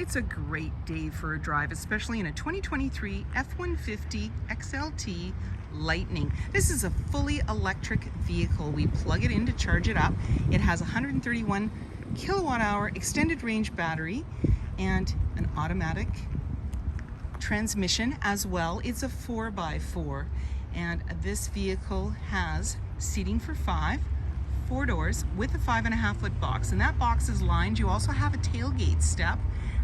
It's a great day for a drive, especially in a 2023 F-150 XLT Lightning. This is a fully electric vehicle. We plug it in to charge it up. It has a 131 kilowatt hour extended range battery and an automatic transmission as well. It's a 4x4, and this vehicle has seating for 4 doors with a 5.5-foot box, and that box is lined. You also have a tailgate step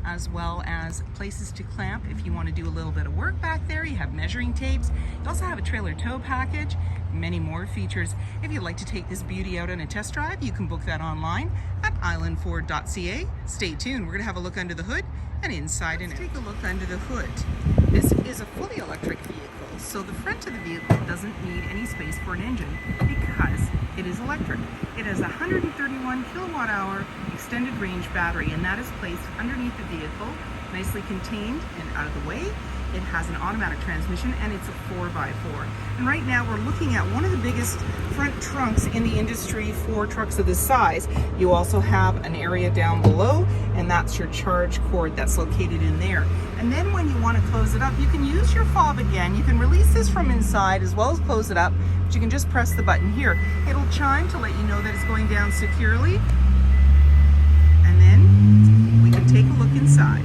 as well as places to clamp if you want to do a little bit of work back there. You have measuring tapes. You also have a trailer tow package, many more features. If you'd like to take this beauty out on a test drive, you can book that online at islandford.ca. Stay tuned. We're going to have a look under the hood and inside and out. Let's take a look under the hood. This is a fully electric vehicle, so the front of the vehicle doesn't need any space for an engine because it is electric. It has a 131 kilowatt hour extended range battery, and that is placed underneath the vehicle, nicely contained and out of the way. It has an automatic transmission, and it's a 4x4. And right now we're looking at one of the biggest front trunks in the industry for trucks of this size. You also have an area down below, and that's your charge cord that's located in there. And then when you want to close it up, you can use your fob again. You can release this from inside as well as close it up, but you can just press the button here. It'll chime to let you know that it's going down securely. And then we can take a look inside.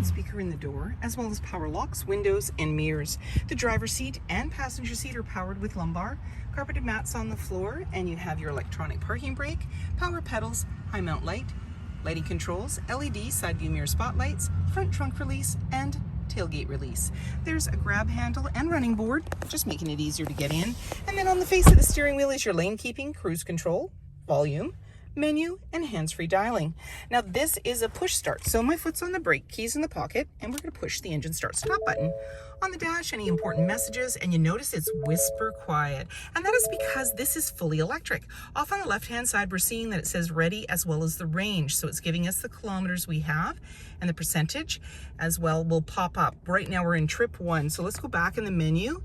Speaker in the door, as well as power locks, windows, and mirrors. The driver's seat and passenger seat are powered with lumbar, carpeted mats on the floor, and you have your electronic parking brake, power pedals, high mount light, lighting controls, LED side view mirror spotlights, front trunk release, and tailgate release. There's a grab handle and running board, just making it easier to get in. And then on the face of the steering wheel is your lane keeping, cruise control, volume, menu, and hands-free dialing. Now this is a push start, so my foot's on the brake, keys in the pocket, and we're going to push the engine start stop button. On the dash, any important messages, and you notice it's whisper quiet, and that is because this is fully electric. Off on the left hand side, we're seeing that it says ready as well as the range, so it's giving us the kilometers we have, and the percentage as well will pop up. Right now we're in trip 1, so let's go back in the menu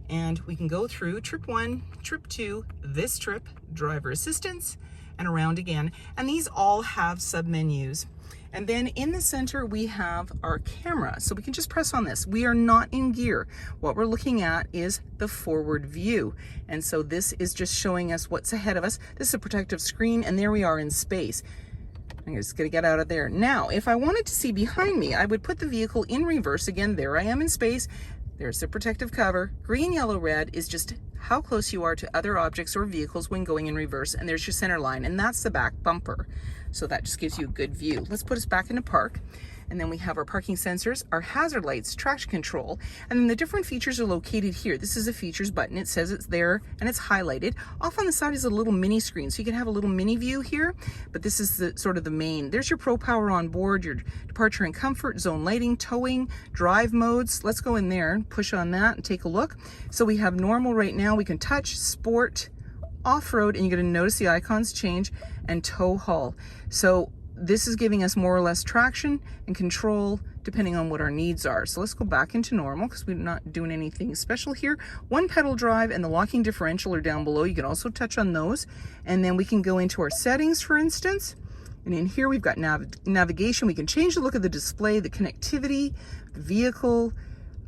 and we can go through trip 1, trip 2, this trip, driver assistance, and around again. And these all have submenus. And then in the center, we have our camera. So we can just press on this. We are not in gear. What we're looking at is the forward view. And so this is just showing us what's ahead of us. This is a protective screen, and there we are in space. I'm just gonna get out of there. Now, if I wanted to see behind me, I would put the vehicle in reverse. Again, there I am in space. There's the protective cover. Green, yellow, red is just how close you are to other objects or vehicles when going in reverse, and there's your center line, and that's the back bumper. So that just gives you a good view. Let's put us back into park. And then we have our parking sensors, our hazard lights, traction control, and then the different features are located here. This is a features button. It says it's there and it's highlighted. Off on the side is a little mini screen, so you can have a little mini view here, but this is the sort of the main. There's your Pro Power on board, your departure and comfort, zone lighting, towing, drive modes. Let's go in there and push on that and take a look. So we have normal right now. We can touch, sport, off-road, and you're going to notice the icons change, and tow haul. So this is giving us more or less traction and control depending on what our needs are. So let's go back into normal because we're not doing anything special here. One pedal drive and the locking differential are down below. You can also touch on those. And then we can go into our settings, for instance. And in here we've got navigation. We can change the look of the display, the connectivity, the vehicle,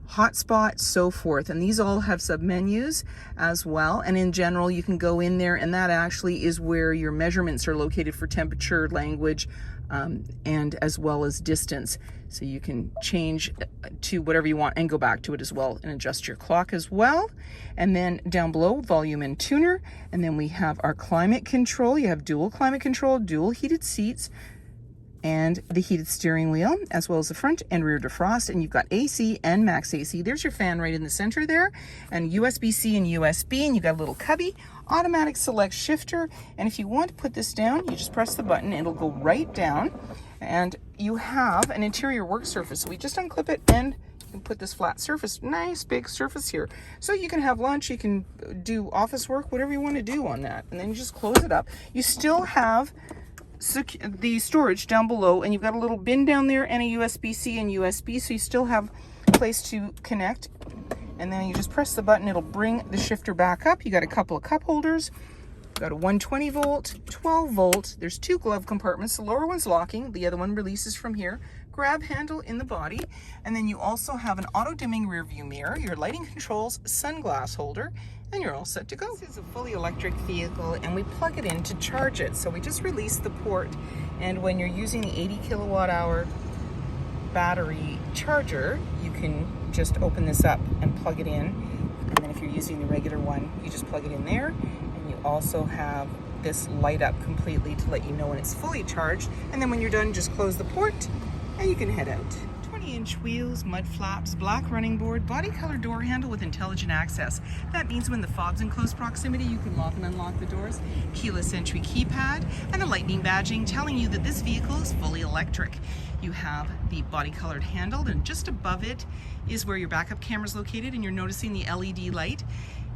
hotspot, so forth. And these all have submenus as well. And in general, you can go in there, and that actually is where your measurements are located for temperature, language, and as well as distance. So you can change to whatever you want and go back to it as well and adjust your clock as well. And then down below, volume and tuner. And then we have our climate control. You have dual climate control, dual heated seats, and the heated steering wheel, as well as the front and rear defrost. And you've got AC and max AC. There's your fan right in the center there, and USB-C and USB, and you've got a little cubby, automatic select shifter. And if you want to put this down, you just press the button, it'll go right down. And you have an interior work surface. So we just unclip it and you can put this flat surface, nice big surface here. So you can have lunch, you can do office work, whatever you want to do on that. And then you just close it up. You still have the storage down below, and you've got a little bin down there and a USB-C and USB, so you still have a place to connect. And then you just press the button, it'll bring the shifter back up. You got a couple of cup holders, got a 120 volt, 12 volt. There's 2 glove compartments. The lower one's locking, the other one releases from here. grab handle in the body, and then you also have an auto dimming rear view mirror, your lighting controls, sunglass holder, and you're all set to go. This is a fully electric vehicle, and we plug it in to charge it. So we just release the port, and when you're using the 80 kilowatt hour battery charger, you can just open this up and plug it in. And then if you're using the regular one, you just plug it in there. And you also have this light up completely to let you know when it's fully charged. And then when you're done, just close the port and you can head out. 20-inch wheels, mud flaps, black running board, body color door handle with intelligent access. That means when the fob's in close proximity, you can lock and unlock the doors. Keyless entry keypad and a lightning badging telling you that this vehicle is fully electric. You have the body colored handle, and just above it is where your backup camera is located, and you're noticing the LED light.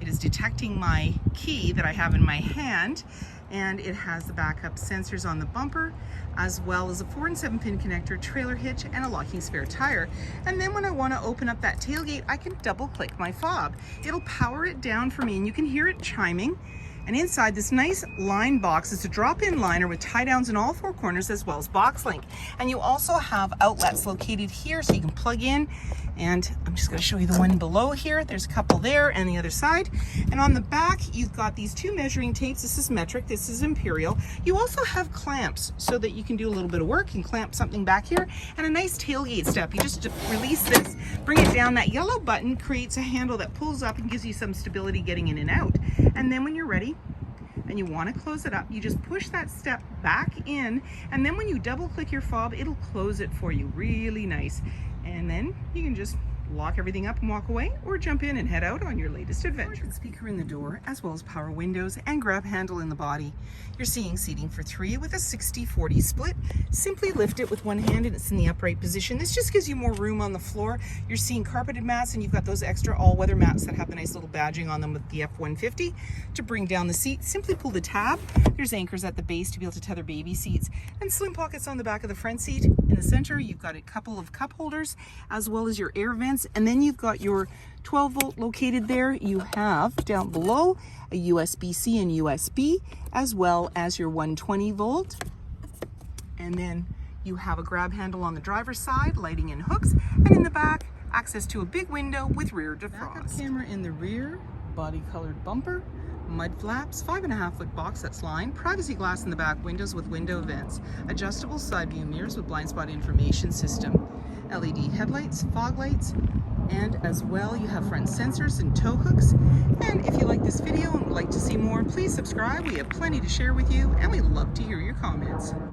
It is detecting my key that I have in my hand, and it has the backup sensors on the bumper, as well as a 4 and 7 pin connector, trailer hitch, and a locking spare tire. And then when I want to open up that tailgate, I can double click my fob. It'll power it down for me, and you can hear it chiming. And inside this nice line box is a drop-in liner with tie downs in all 4 corners, as well as box link. And you also have outlets located here so you can plug in. And I'm just going to show you the one below here. There's a couple there and the other side. And on the back, you've got these 2 measuring tapes. This is metric, this is imperial. You also have clamps so that you can do a little bit of work and clamp something back here. And a nice tailgate step. You just release this, bring it down. That yellow button creates a handle that pulls up and gives you some stability getting in and out. And then when you're ready, and you want to close it up, you just push that step back in, and then when you double click your fob, it'll close it for you really nice. And then you can just lock everything up and walk away, or jump in and head out on your latest adventure. Speaker in the door, as well as power windows and grab handle in the body. You're seeing seating for 3 with a 60-40 split. Simply lift it with one hand and it's in the upright position. This just gives you more room on the floor. You're seeing carpeted mats, and you've got those extra all-weather mats that have the nice little badging on them with the F-150 to bring down the seat. Simply pull the tab. There's anchors at the base to be able to tether baby seats, and slim pockets on the back of the front seat. In the center, you've got a couple of cup holders, as well as your air vents. And then you've got your 12 volt located there. You have down below a USB-C and USB, as well as your 120 volt. And then you have a grab handle on the driver's side, lighting and hooks, and in the back, access to a big window with rear defrost. Backup camera in the rear, body colored bumper, mud flaps, 5.5 foot box that's lined, privacy glass in the back windows with window vents, adjustable side view mirrors with blind spot information system, LED headlights, fog lights, and as well you have front sensors and tow hooks. And if you like this video and would like to see more, please subscribe. We have plenty to share with you, and we'd love to hear your comments.